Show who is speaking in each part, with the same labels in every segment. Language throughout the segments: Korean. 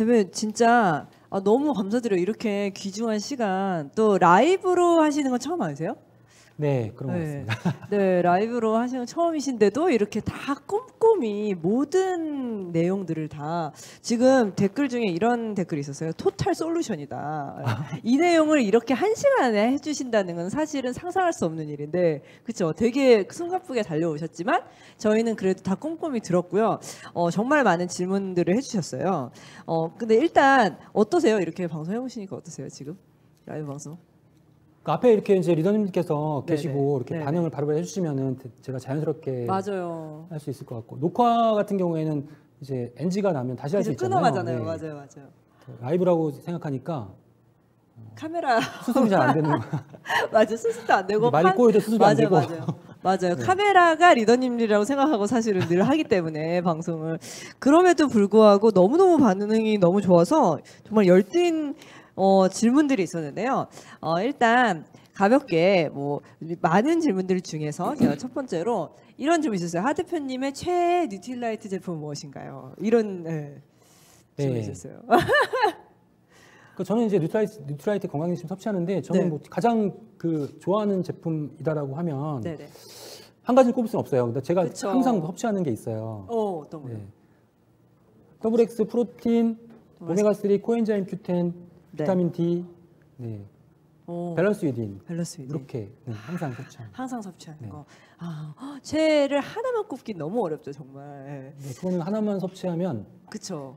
Speaker 1: 대표님 진짜 너무 감사드려요. 이렇게 귀중한 시간 또 라이브로 하시는 건 처음 아니세요?
Speaker 2: 네, 그런 것
Speaker 1: 네.
Speaker 2: 같습니다.
Speaker 1: 네, 라이브로 하시는 건 처음이신데도 이렇게 다 꼼꼼히 모든 내용들을 다 지금 댓글 중에 이런 댓글이 있었어요. 토탈 솔루션이다. 이 내용을 이렇게 한 시간에 해주신다는 건 사실은 상상할 수 없는 일인데, 그렇죠? 되게 숨가쁘게 달려오셨지만 저희는 그래도 다 꼼꼼히 들었고요. 정말 많은 질문들을 해주셨어요. 근데 일단 어떠세요? 이렇게 방송 해보시니까 어떠세요? 지금 라이브 방송?
Speaker 2: 그 앞에 이렇게 이제 리더님께서
Speaker 1: 네네.
Speaker 2: 계시고 이렇게
Speaker 1: 네네.
Speaker 2: 반응을 바로바로 해주시면은 제가 자연스럽게
Speaker 1: 맞아요.
Speaker 2: 할 수 있을 것 같고, 녹화 같은 경우에는 이제 NG가 나면 다시 할 수
Speaker 1: 그래서
Speaker 2: 있잖아요.
Speaker 1: 끊어가잖아요.
Speaker 2: 네.
Speaker 1: 맞아요, 맞아요.
Speaker 2: 라이브라고 생각하니까
Speaker 1: 카메라
Speaker 2: 수습이 잘 안 되는 거.
Speaker 1: 맞아, 수습도 안 되고
Speaker 2: 말이 꼬여도 수습이 안
Speaker 1: 맞아요,
Speaker 2: 되고.
Speaker 1: 맞아요.
Speaker 2: 네.
Speaker 1: 카메라가 리더님이라고 생각하고 사실은 늘 하기 때문에 방송을. 그럼에도 불구하고 너무너무 반응이 너무 좋아서 정말 열띤 질문들이 있었는데요. 일단 가볍게 뭐 많은 질문들 중에서 제가 첫 번째로 이런 질문 있었어요. 하 대표님의 최애 뉴트릴라이트 제품은 무엇인가요? 이런 질문이 있었어요.
Speaker 2: 저는 이제 뉴트라이트 건강기능식 섭취하는데 저는
Speaker 1: 네.
Speaker 2: 뭐 가장 그 좋아하는 제품이다라고 하면
Speaker 1: 네네.
Speaker 2: 한 가지를 꼽을 수는 없어요. 근데 제가
Speaker 1: 그쵸.
Speaker 2: 항상 섭취하는 게 있어요.
Speaker 1: 어떤 거요?
Speaker 2: 네. 더블엑스 프로틴, 오메가3 코엔자임 Q10, 비타민 D, 네. 밸런스 위딘
Speaker 1: 밸런스 위딘.
Speaker 2: 이렇게 항상 섭취합니다.
Speaker 1: 항상 섭취하는
Speaker 2: 네.
Speaker 1: 거. 최애를 하나만 꼽기 너무 어렵죠, 정말.
Speaker 2: 네, 그거는 하나만 섭취하면
Speaker 1: 그렇죠.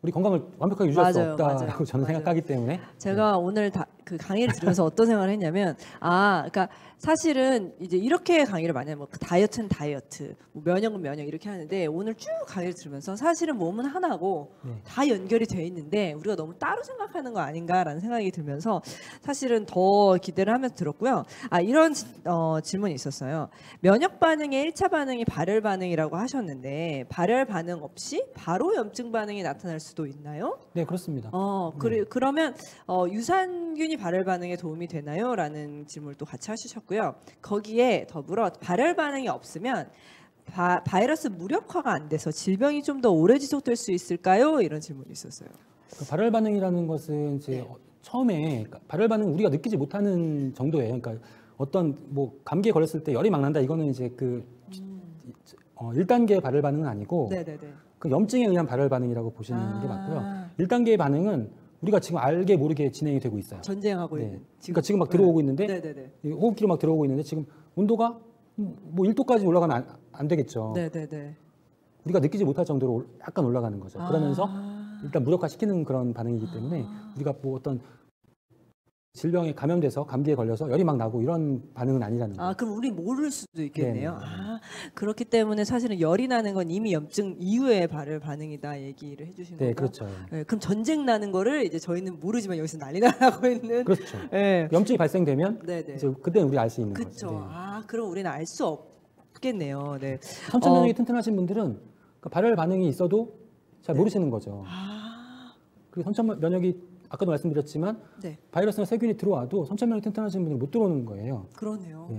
Speaker 2: 우리 건강을 완벽하게 유지할 수
Speaker 1: 맞아요,
Speaker 2: 없다라고
Speaker 1: 맞아요,
Speaker 2: 저는
Speaker 1: 맞아요.
Speaker 2: 생각하기 때문에
Speaker 1: 제가 오늘 그 강의를 들으면서 어떤 생각을 했냐면, 그러니까 사실은 이제 이렇게 강의를 많이 하면 다이어트는 다이어트, 뭐 면역은 면역 이렇게 하는데 오늘 쭉 강의를 들으면서 사실은 몸은 하나고 다 연결이 돼 있는데 우리가 너무 따로 생각하는 거 아닌가라는 생각이 들면서 사실은 더 기대를 하면서 들었고요. 이런 질문이 있었어요. 면역 반응의 1차 반응이 발열 반응이라고 하셨는데 발열 반응 없이 바로 염증 반응이 나타날 수도 있나요?
Speaker 2: 네, 그렇습니다.
Speaker 1: 그러면 유산균이 발열 반응에 도움이 되나요? 라는 질문을 또 같이 하셨고요. 거기에 더불어 발열 반응이 없으면 바이러스 무력화가 안 돼서 질병이 좀 더 오래 지속될 수 있을까요? 이런 질문이 있었어요.
Speaker 2: 발열 반응이라는 것은 이제 처음에 발열 반응 우리가 느끼지 못하는 정도예요. 그러니까 어떤 뭐 감기에 걸렸을 때 열이 막 난다 이거는 이제 그 1단계 발열 반응은 아니고 그 염증에 의한 발열 반응이라고 보시는 게 맞고요. 1단계의 반응은 우리가 지금 알게 모르게 진행이 되고 있어요.
Speaker 1: 전쟁하고 있는.
Speaker 2: 그러니까 지금 막 들어오고 있는데 호흡기로 막 들어오고 있는데 지금 온도가 뭐 1도까지 올라가면 안 되겠죠. 우리가 느끼지 못할 정도로 약간 올라가는 거죠. 그러면서 일단 무력화시키는 그런 반응이기 때문에 우리가 뭐 어떤 질병에 감염돼서 감기에 걸려서 열이 막 나고 이런 반응은 아니라는 거예요.
Speaker 1: 그럼 우리 모를 수도 있겠네요. 그렇기 때문에 사실은 열이 나는 건 이미 염증 이후의 발열 반응이다 얘기를 해주신 거고.
Speaker 2: 그렇죠.
Speaker 1: 그럼 전쟁 나는 거를 이제 저희는 모르지만 여기서 난리 나고 있는.
Speaker 2: 그렇죠. 염증이 발생되면 이제 그때는 우리 알 수 있는 거죠.
Speaker 1: 그렇죠. 그럼 우리는 알 수 없겠네요.
Speaker 2: 선천 면역이 튼튼하신 분들은 발열 반응이 있어도 잘 모르시는 거죠. 그리고 선천 면역이 아까도 말씀드렸지만 바이러스나 세균이 들어와도 선천 면역이 튼튼하신 분들은 못 들어오는 거예요.
Speaker 1: 그러네요.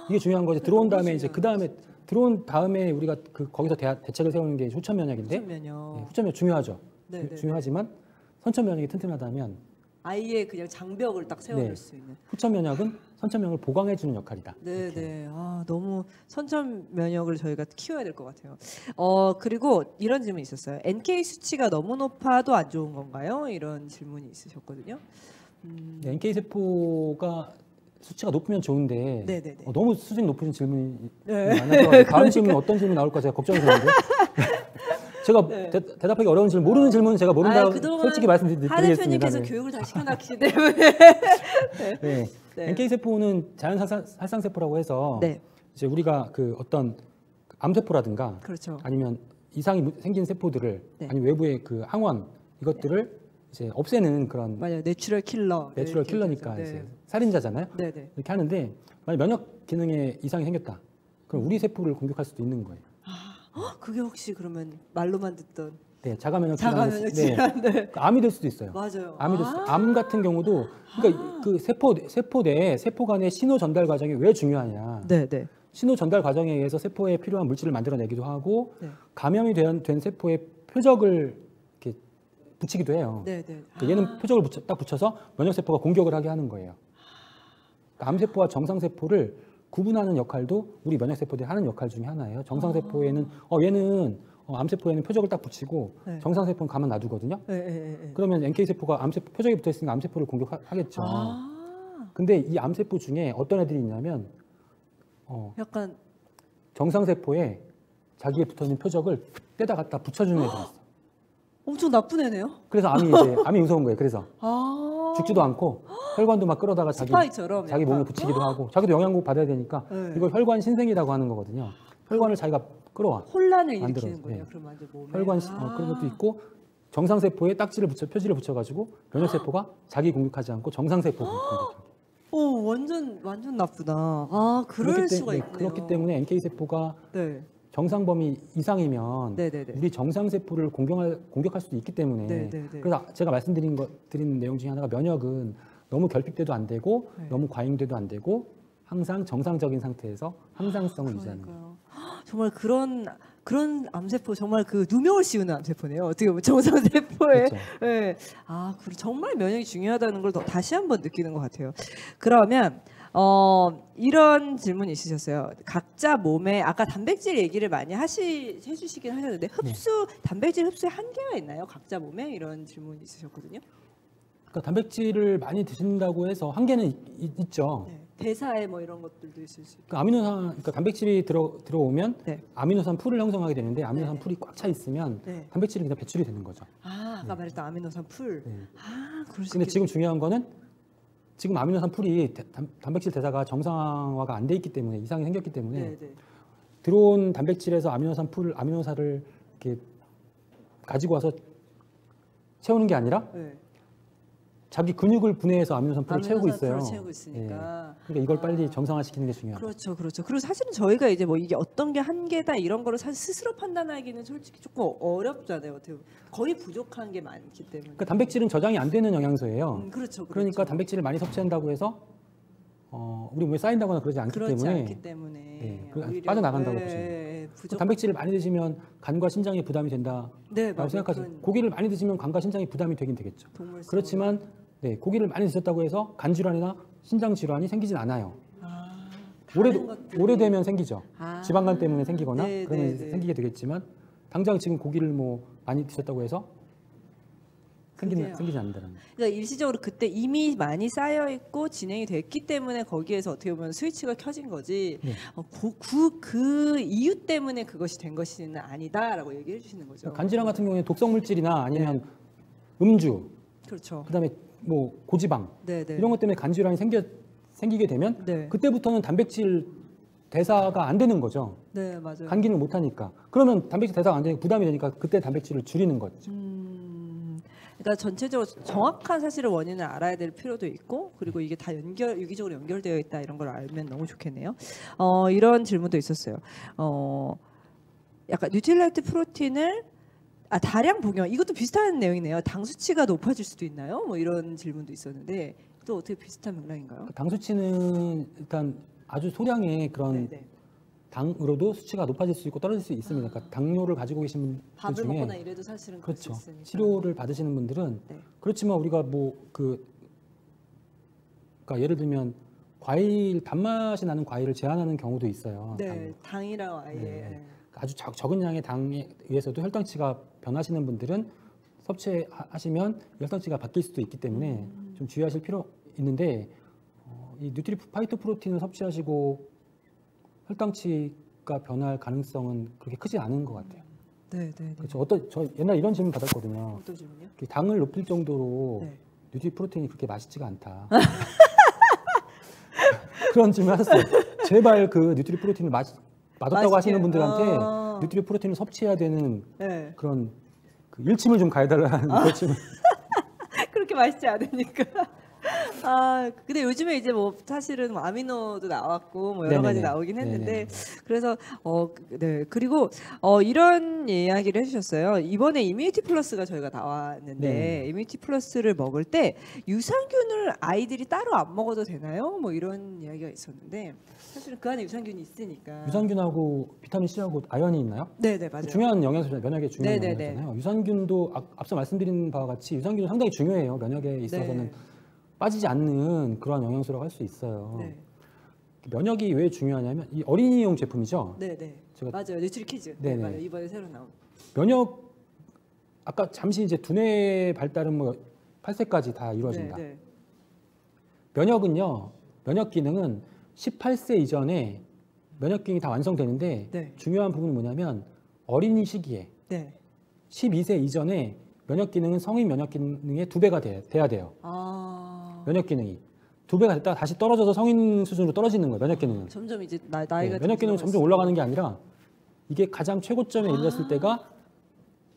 Speaker 2: 이게 중요한 거지. 들어온 다음에 이제 들어온 다음에 우리가 거기서 대책을 세우는 게 후천 면역인데 후천 면역 중요하죠. 중요하지만 선천 면역이 튼튼하다면
Speaker 1: 아예 그냥 장벽을 딱 세워줄 수 있는.
Speaker 2: 후천 면역은 선천 면역을 보강해주는 역할이다.
Speaker 1: 너무 선천 면역을 저희가 키워야 될 것 같아요. 그리고 이런 질문이 있었어요. NK 수치가 너무 높아도 안 좋은 건가요? 이런 질문이 있으셨거든요.
Speaker 2: NK 세포가 수치가 높으면 좋은데 너무 수준이 높으신 질문이 많아서 다음 질문 어떤 질문 나올까 제가 걱정이 되는데 제가 대답하기 어려운 질문, 모르는 질문은 제가 모른다고 솔직히 말씀드리겠습니다.
Speaker 1: 하 대표님께서 교육을 다 시켜놨기 때문에.
Speaker 2: NK 세포는 자연 살상 세포라고 해서 이제 우리가 그 어떤 암세포라든가 아니면 이상이 생긴 세포들을 아니면 외부의 그 항원 이것들을 이제 없애는 그런
Speaker 1: 내추럴
Speaker 2: 킬러니까 이제 살인자잖아요. 이렇게 하는데 만약 면역 기능에 이상이 생겼다. 그럼 우리 세포를 공격할 수도 있는 거예요.
Speaker 1: 그게 혹시 그러면 말로만 듣던
Speaker 2: 자가 면역 질환, 암이 될 수도 있어요.
Speaker 1: 맞아요.
Speaker 2: 암 같은 경우도 그러니까 그 세포 내에 세포 간의 신호 전달 과정이 왜 중요하냐. 신호 전달 과정에 의해서 세포에 필요한 물질을 만들어내기도 하고 감염이 된 세포의 표적을 이렇게 붙이기도 해요.
Speaker 1: 네네.
Speaker 2: 그러니까 얘는 표적을 딱 붙여서 면역세포가 공격을 하게 하는 거예요. 그러니까 암세포와 정상세포를 구분하는 역할도 우리 면역세포들이 하는 역할 중에 하나예요. 정상세포에는 얘는 암세포에는 표적을 딱 붙이고
Speaker 1: 네.
Speaker 2: 정상세포는 가만 놔두거든요. 그러면 NK세포가 암세포 표적이 붙어있으니까 암세포를 공격하겠죠. 근데 이 암세포 중에 어떤 애들이 있냐면
Speaker 1: 약간
Speaker 2: 정상세포에 자기에 붙어있는 표적을 떼다 갖다 붙여주는 애들이 있어.
Speaker 1: 엄청 나쁜 애네요.
Speaker 2: 그래서 암이 무서운 거예요. 그래서 죽지도 않고 혈관도 막 끌어다가 자기 몸에 붙이기도 하고 자기도 영양국 받아야 되니까 이걸 혈관 신생이라고 하는 거거든요. 혈관을 자기가 끌어와.
Speaker 1: 혼란을 일으키는 거예요. 그럼 완전 몸에.
Speaker 2: 혈관 그런 것도 있고 정상세포에 표지를 붙여가지고 면역세포가 자기 공격하지 않고 정상세포 공격해요.
Speaker 1: 오, 완전 나쁘다. 그럴 수가 있네요.
Speaker 2: 그렇기 때문에 NK세포가 정상 범위 이상이면 우리 정상세포를 공격할 수도 있기 때문에 그래서 제가 드린 내용 중에 하나가 면역은 너무 결핍돼도 안 되고 너무 과잉돼도 안 되고 항상 정상적인 상태에서 항상성을 유지하는 거예요.
Speaker 1: 정말 그런 암세포 정말 그 누명을 씌우는 암세포네요. 어떻게 보면 정상세포에.
Speaker 2: 그렇죠.
Speaker 1: 네. 그리고 정말 면역이 중요하다는 걸 다시 한번 느끼는 것 같아요. 그러면 이런 질문이 있으셨어요. 각자 몸에 아까 단백질 얘기를 많이 해주시긴 하셨는데 단백질 흡수에 한계가 있나요? 각자 몸에 이런 질문이 있으셨거든요.
Speaker 2: 그러니까 단백질을 많이 드신다고 해서 한계는 있죠.
Speaker 1: 대사에 뭐 이런 것들도 있을 수 있고.
Speaker 2: 그러니까 단백질이 들어오면 아미노산 풀을 형성하게 되는데 아미노산 풀이 꽉 차 있으면 단백질이 그냥 배출이 되는 거죠.
Speaker 1: 아까 말했던 아미노산 풀.
Speaker 2: 근데 지금 중요한 거는 지금 아미노산 풀이 단백질 대사가 정상화가 안 돼 있기 때문에 이상이 생겼기 때문에 들어온 단백질에서 아미노산을 이렇게 가지고 와서 채우는 게 아니라 자기 근육을 분해해서 아미노산 풀을 채우고 있어요.
Speaker 1: 채우고 있으니까.
Speaker 2: 그러니까 이걸 빨리 정상화시키는 게 중요하죠.
Speaker 1: 그렇죠. 그리고 사실은 저희가 이제 뭐 이게 어떤 게 한계다 이런 거를 사실 스스로 판단하기는 솔직히 조금 어렵잖아요. 거의 부족한 게 많기 때문에.
Speaker 2: 그러니까 단백질은 저장이 안 되는 영양소예요.
Speaker 1: 그렇죠.
Speaker 2: 그러니까 단백질을 많이 섭취한다고 해서 우리 몸에 쌓인다거나 그러지 않기
Speaker 1: 때문에
Speaker 2: 빠져나간다고 보시면 돼요. 단백질을 많이 드시면 간과 심장에 부담이 된다라고 생각하죠. 고기를 많이 드시면 간과 심장에 부담이 되긴 되겠죠. 그렇지만 고기를 많이 드셨다고 해서 간 질환이나 신장 질환이 생기진 않아요. 오래되면 생기죠. 지방간 때문에 생기거나 그러면 생기게 되겠지만 당장 지금 고기를 뭐 많이 드셨다고 해서 생기지 않는다는 거예요.
Speaker 1: 그러니까 일시적으로 그때 이미 많이 쌓여 있고 진행이 됐기 때문에 거기에서 어떻게 보면 스위치가 켜진 거지. 그 이유 때문에 그것이 된 것은 아니다라고 얘기해 주시는 거죠.
Speaker 2: 간질환 같은 경우에 독성 물질이나 아니면 음주, 그다음에 뭐 고지방 이런 것 때문에 간질환이 생기게 되면 그때부터는 단백질 대사가 안 되는 거죠.
Speaker 1: 맞아요.
Speaker 2: 간 기능을 못 하니까. 그러면 단백질 대사가 안 되니까 부담이 되니까 그때 단백질을 줄이는 거죠.
Speaker 1: 그러니까 전체적으로 정확한 사실을 원인을 알아야 될 필요도 있고 그리고 이게 다 유기적으로 연결되어 있다 이런 걸 알면 너무 좋겠네요. 이런 질문도 있었어요. 약간 뉴트릴라이트 프로틴을 다량 복용 이것도 비슷한 내용이네요. 당 수치가 높아질 수도 있나요? 뭐 이런 질문도 있었는데 또 어떻게 비슷한 맥락인가요?
Speaker 2: 당 수치는 일단 아주 소량의 그런 당으로도 수치가 높아질 수 있고 떨어질 수 있습니다. 그러니까 당뇨를 가지고 계신 분들 중에
Speaker 1: 먹거나 이래도 사실은
Speaker 2: 그렇죠. 치료를 받으시는 분들은 그렇지만 우리가 그러니까 예를 들면 단맛이 나는 과일을 제한하는 경우도 있어요.
Speaker 1: 당이랑 아예
Speaker 2: 아주 적은 양의 당에 의해서도 혈당치가 변하시는 분들은 섭취하시면 혈당치가 바뀔 수도 있기 때문에 좀 주의하실 필요 있는데 이 뉴트리파이토 프로틴을 섭취하시고 혈당치가 변할 가능성은 그렇게 크지 않은 것 같아요. 그렇죠. 저 옛날 이런 질문 받았거든요.
Speaker 1: 어떤 질문이요?
Speaker 2: 당을 높일 정도로 뉴트리 프로틴이 그렇게 맛있지가 않다. 그런 질문 하셨어요. 제발 그 뉴트리 프로틴을 맛없다고 하시는 분들한테 뉴트리 프로틴을 섭취해야 되는 그런 그 일침을 좀 가해달라는 그런 질문.
Speaker 1: 그렇게 맛있지 않으니까. 아, 근데 요즘에 이제 뭐 사실은 뭐 아미노도 나왔고 뭐 여러 가지 나오긴 했는데
Speaker 2: 네네네.
Speaker 1: 그래서 네. 그리고 이런 이야기를 해주셨어요. 이번에 이뮤니티 플러스가 저희가 나왔는데
Speaker 2: 네네네.
Speaker 1: 이뮤니티 플러스를 먹을 때 유산균을 아이들이 따로 안 먹어도 되나요? 뭐 이런 이야기가 있었는데 사실은 그 안에 유산균이 있으니까.
Speaker 2: 유산균하고 비타민 C하고 아연이 있나요?
Speaker 1: 네네 맞아요.
Speaker 2: 중요한 영양소잖아요. 면역에 중요한
Speaker 1: 네네네.
Speaker 2: 영양소잖아요. 유산균도 앞서 말씀드린 바와 같이 유산균은 상당히 중요해요. 면역에 있어서는
Speaker 1: 네.
Speaker 2: 빠지지 않는 그런 영양소라고 할 수 있어요.
Speaker 1: 네.
Speaker 2: 면역이 왜 중요하냐면 이 어린이용 제품이죠.
Speaker 1: 네네.
Speaker 2: 제가
Speaker 1: 맞아요. 뉴트리키즈. 네, 맞아요. 이번에 새로 나온.
Speaker 2: 면역 아까 잠시 이제 두뇌 발달은 뭐 8세까지 다 이루어진다.
Speaker 1: 네.
Speaker 2: 면역은요. 면역 기능은 18세 이전에 면역 기능이 다 완성되는데
Speaker 1: 네.
Speaker 2: 중요한 부분은 뭐냐면 어린이 시기에
Speaker 1: 네.
Speaker 2: 12세 이전에 면역 기능은 성인 면역 기능의 2배가 돼야 돼요. 면역 기능이 2배가 됐다가 다시 떨어져서 성인 수준으로 떨어지는 거예요. 면역 기능은.
Speaker 1: 점점 이제 나이가
Speaker 2: 면역 기능은 점점 올라가는 게 아니라 이게 가장 최고점에 이르렀을 때가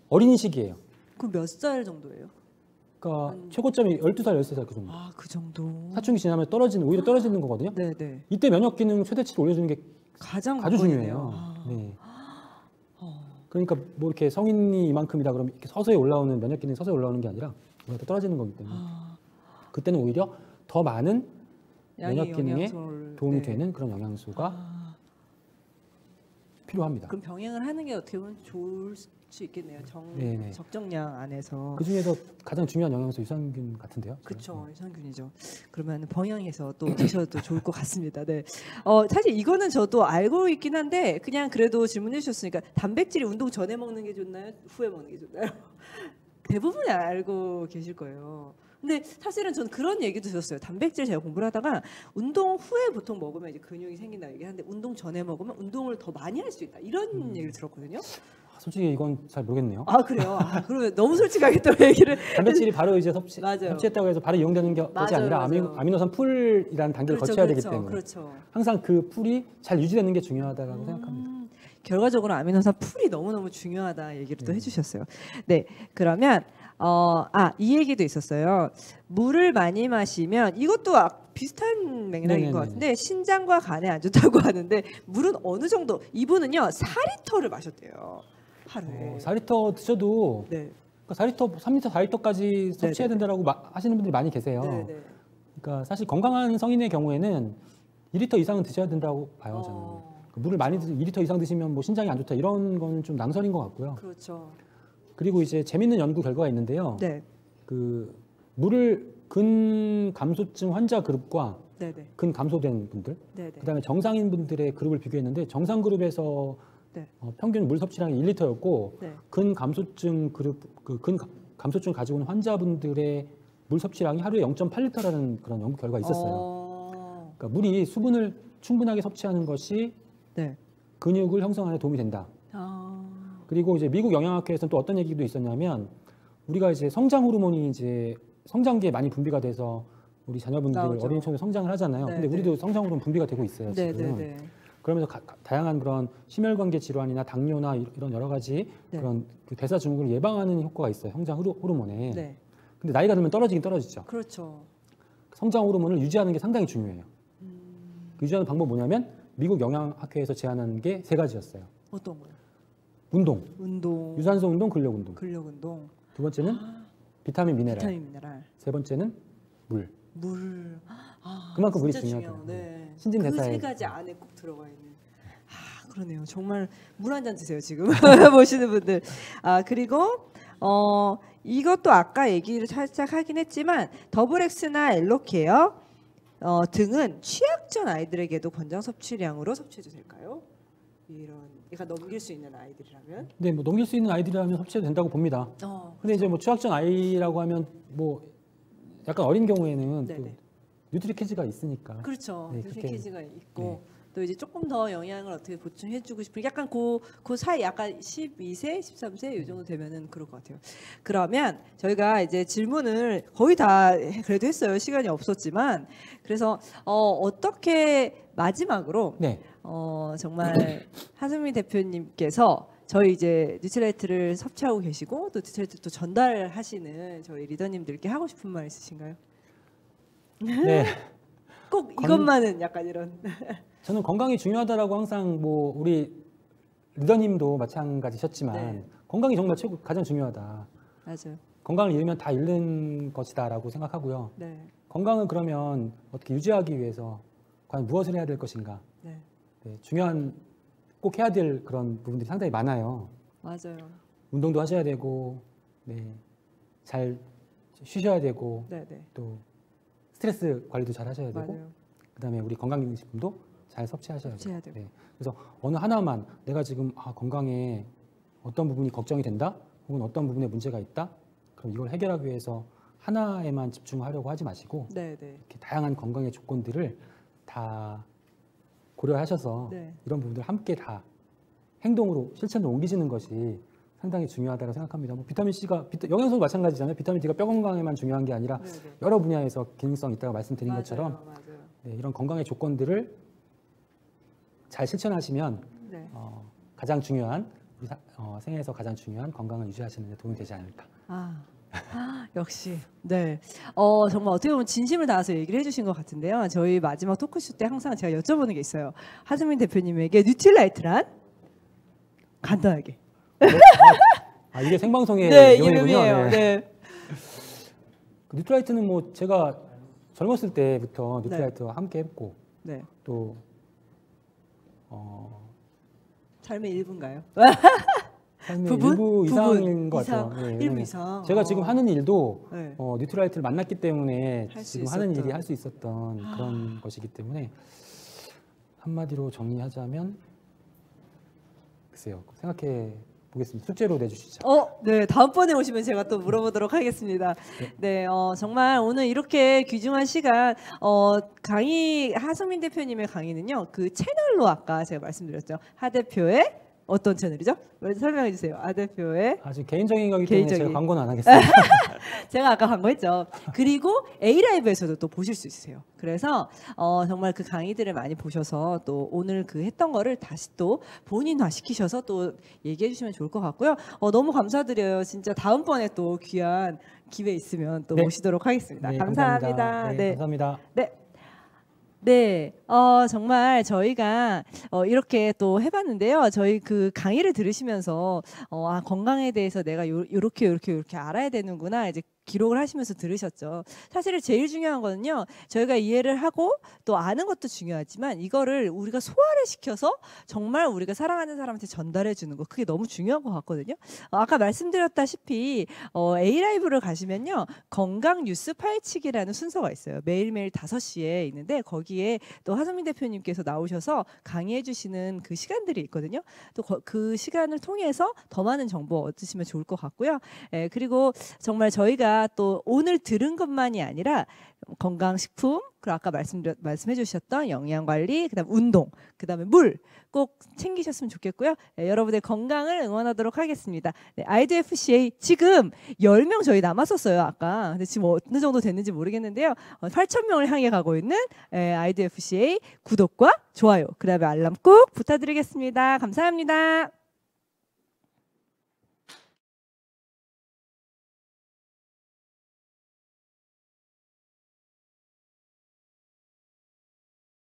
Speaker 2: 어린이 시기예요.
Speaker 1: 그럼 몇 살 정도예요?
Speaker 2: 그러니까 최고점이 12살, 13살 그 정도.
Speaker 1: 아, 그 정도.
Speaker 2: 사춘기 지나면 오히려 떨어지는 거거든요.
Speaker 1: 네네.
Speaker 2: 이때 면역 기능 최대치를 올려주는 게
Speaker 1: 가장
Speaker 2: 아주
Speaker 1: 관건이네요.
Speaker 2: 중요해요. 네. 그러니까 뭐 이렇게 성인이 이만큼이다 그러면 이렇게 서서히 올라오는 면역 기능이 서서히 올라오는 게 아니라 오히려 떨어지는 거기 때문에 그때는 오히려 더 많은 면역 기능에 도움이 되는 그런 영양소가 필요합니다.
Speaker 1: 그럼 병행을 하는 게 어떻게 보면 좋을 수 있겠네요. 적정량 안에서.
Speaker 2: 그 중에서 가장 중요한 영양소 유산균 같은데요.
Speaker 1: 그렇죠, 유산균이죠. 그러면 병행해서 또 드셔도 좋을 것 같습니다. 네. 사실 이거는 저도 알고 있긴 한데 그냥 그래도 질문해 주셨으니까 단백질이 운동 전에 먹는 게 좋나요? 후에 먹는 게 좋나요? 대부분이 알고 계실 거예요. 근데 사실은 저는 그런 얘기도 들었어요. 단백질 제가 공부를 하다가 운동 후에 보통 먹으면 이제 근육이 생긴다 얘기하는데 운동 전에 먹으면 운동을 더 많이 할 수 있다 이런 얘기를 들었거든요.
Speaker 2: 솔직히 이건 잘 모르겠네요.
Speaker 1: 아 그래요? 그러면 너무 솔직하게 또 얘기를
Speaker 2: 단백질이 바로 이제 섭취했다고 해서 바로 이용되는 것이 아니라 아미노산 풀이라는 단계를 거쳐야 되기 때문에 항상 그 풀이 잘 유지되는 게 중요하다고 생각합니다.
Speaker 1: 결과적으로 아미노산 풀이 너무너무 중요하다 얘기를 또 해주셨어요. 네, 그러면 이 얘기도 있었어요. 물을 많이 마시면 이것도 비슷한 맥락인 것 같은데 신장과 간에 안 좋다고 하는데 물은 어느 정도? 이분은요 4리터를 마셨대요. 하루에.
Speaker 2: 4리터 드셔도 그러니까 4리터, 3리터, 4리터까지 섭취해야 된다고 하시는 분들이 많이 계세요. 그러니까 사실 건강한 성인의 경우에는 2리터 이상은 드셔야 된다고 봐요. 저는. 물을 많이 2리터 이상 드시면 뭐 신장이 안 좋다 이런 거는 좀 낭설인 것 같고요.
Speaker 1: 그렇죠.
Speaker 2: 그리고 이제 재밌는 연구 결과가 있는데요. 그 물을 근감소증 환자 그룹과 근감소된 분들, 그다음에 정상인 분들의 그룹을 비교했는데 정상 그룹에서 평균 물 섭취량이 1리터였고 근감소증 그룹 근감소증 가지고 있는 환자분들의 물 섭취량이 하루에 0.8리터라는 그런 연구 결과가 있었어요. 그러니까 물이 수분을 충분하게 섭취하는 것이 근육을 형성하는 데 도움이 된다. 그리고 이제 미국 영양학회에서는 또 어떤 얘기도 있었냐면 우리가 이제 성장 호르몬이 이제 성장기에 많이 분비가 돼서 우리 자녀분들 어린이 처음에 성장을 하잖아요. 근데 우리도 성장 호르몬 분비가 되고 있어요. 지금. 그러면서 다양한 그런 심혈관계 질환이나 당뇨나 이런 여러 가지 그런 그 대사 증후군을 예방하는 효과가 있어요. 성장 호르몬에. 근데 나이가 들면 떨어지긴 떨어지죠.
Speaker 1: 그렇죠.
Speaker 2: 성장 호르몬을 유지하는 게 상당히 중요해요. 유지하는 방법 뭐냐면 미국 영양학회에서 제안한 게 3가지였어요.
Speaker 1: 어떤 거요?
Speaker 2: 운동. 유산소 운동, 근력 운동. 2번째는 비타민 미네랄. 3번째는 물. 그만큼 물이 중요하죠. 신진대사에.
Speaker 1: 그 3가지 안에 꼭 들어가 있는. 그러네요. 정말 물 한 잔 드세요 지금 보시는 분들. 그리고 이것도 아까 얘기를 살짝 하긴 했지만 더블엑스나 엘로케어 등은 취약전 아이들에게도 권장 섭취량으로 섭취해도 될까요? 그러니까 넘길 수 있는 아이들이라면?
Speaker 2: 네, 뭐 넘길 수 있는 아이들이라면 섭취해도 된다고 봅니다. 근데 이제 뭐 취약전 아이라고 하면 뭐 약간 어린 경우에는 또 뉴트리키즈가 있으니까.
Speaker 1: 그렇죠. 뉴트리키즈가 있고 또 이제 조금 더 영양을 어떻게 보충해주고 싶은 약간 그 사이 약간 12세, 13세 이 정도 되면은 그럴 것 같아요. 그러면 저희가 이제 질문을 거의 다 그래도 했어요. 시간이 없었지만 그래서 어떻게 마지막으로 정말 한승민 대표님께서 저희 이제 뉴트라이트를 섭취하고 계시고 또 뉴트라이트 또 전달하시는 저희 리더님들께 하고 싶은 말 있으신가요?
Speaker 2: 네.
Speaker 1: 꼭 이것만은 약간 이런.
Speaker 2: 저는 건강이 중요하다라고 항상 뭐 우리 리더님도 마찬가지셨지만 네. 건강이 정말 가장 중요하다.
Speaker 1: 맞아요.
Speaker 2: 건강을 잃으면 다 잃는 것이다라고 생각하고요.
Speaker 1: 네.
Speaker 2: 건강은 그러면 어떻게 유지하기 위해서 과연 무엇을 해야 될 것인가? 네. 네, 중요한 꼭 해야 될 그런 부분들이 상당히 많아요.
Speaker 1: 맞아요.
Speaker 2: 운동도 하셔야 되고, 네, 잘 쉬셔야 되고, 네네. 또 스트레스 관리도 잘 하셔야 되고, 맞아요. 그다음에 우리 건강기능식품도 잘 섭취하셔야 돼요. 네. 그래서 어느 하나만 내가 지금 건강에 어떤 부분이 걱정이 된다, 혹은 어떤 부분에 문제가 있다, 그럼 이걸 해결하기 위해서 하나에만 집중하려고 하지 마시고 네네. 이렇게 다양한 건강의 조건들을 다 고려하셔서 네. 이런 부분들 함께 다 행동으로 실천으로 옮기시는 것이 상당히 중요하다고 생각합니다. 뭐 비타민 C가 영양소도 마찬가지잖아요. 비타민 D가 뼈 건강에만 중요한 게 아니라 네네. 여러 분야에서 기능성이 있다고 말씀드린 맞아요, 것처럼 맞아요. 네, 이런 건강의 조건들을 잘 실천하시면 네. 가장 중요한 우리 생애에서 가장 중요한 건강을 유지하시는 데 도움이 되지 않을까.
Speaker 1: 역시 네 정말 어떻게 보면 진심을 다해서 얘기를 해주신 것 같은데요. 저희 마지막 토크쇼 때 항상 제가 여쭤보는 게 있어요. 하승민 대표님에게 뉴트리라이트란 간단하게.
Speaker 2: 이게 생방송의
Speaker 1: 네, 이름이에요. 네. 네.
Speaker 2: 뉴트라이트는 뭐 제가 젊었을 때부터 뉴트라이트와 네. 함께 했고 네. 또
Speaker 1: 삶의 일부인가요?
Speaker 2: 삶의 일부 이상인 것 같아요.
Speaker 1: 네, 일부 이상.
Speaker 2: 제가 지금 하는 일도 네. 뉴트라이트를 만났기 때문에 지금 하는 일이 할 수 있었던 그런 것이기 때문에 한마디로 정리하자면 글쎄요. 생각해 보겠습니다. 숙제로 내주시죠.
Speaker 1: 네. 다음번에 오시면 제가 또 물어보도록 하겠습니다. 네, 정말 오늘 이렇게 귀중한 시간, 하승민 대표님의 강의는요, 그 채널로 아까 제가 말씀드렸죠. 하 대표의 어떤 채널이죠? 설명해 주세요. 아 대표의
Speaker 2: 아주 개인적인 거기 때문에 제가 광고는 안 하겠습니다.
Speaker 1: 제가 아까 광고했죠. 그리고 A라이브에서도 또 보실 수 있으세요. 그래서 정말 그 강의들을 많이 보셔서 또 오늘 그 했던 거를 다시 또 본인화 시키셔서 또 얘기해 주시면 좋을 것 같고요. 너무 감사드려요. 진짜 다음번에 또 귀한 기회 있으면 또 네. 모시도록 하겠습니다.
Speaker 2: 네,
Speaker 1: 감사합니다.
Speaker 2: 네, 감사합니다.
Speaker 1: 네. 네, 정말 저희가 이렇게 또 해봤는데요. 저희 그 강의를 들으시면서 건강에 대해서 내가 요렇게 알아야 되는구나 이제 기록을 하시면서 들으셨죠. 사실 제일 중요한 거는요. 저희가 이해를 하고 또 아는 것도 중요하지만 이거를 우리가 소화를 시켜서 정말 우리가 사랑하는 사람한테 전달해 주는 거 그게 너무 중요한 것 같거든요. 아까 말씀드렸다시피 A라이브를 가시면요. 건강 뉴스 파헤치기라는 순서가 있어요. 매일매일 5시에 있는데 거기에 또 하승민 대표님께서 나오셔서 강의해 주시는 그 시간들이 있거든요. 또 그 시간을 통해서 더 많은 정보 얻으시면 좋을 것 같고요. 그리고 정말 저희가 또 오늘 들은 것만이 아니라 건강식품, 그리고 아까 말씀해 주셨던 영양관리, 그다음 운동, 그다음에 물 꼭 챙기셨으면 좋겠고요. 여러분의 건강을 응원하도록 하겠습니다. 네, 아이드FCA 지금 10명 저희 남았었어요. 아까. 근데 지금 어느 정도 됐는지 모르겠는데요. 8,000명을 향해 가고 있는 아이드FCA 구독과 좋아요, 그다음에 알람 꼭 부탁드리겠습니다. 감사합니다.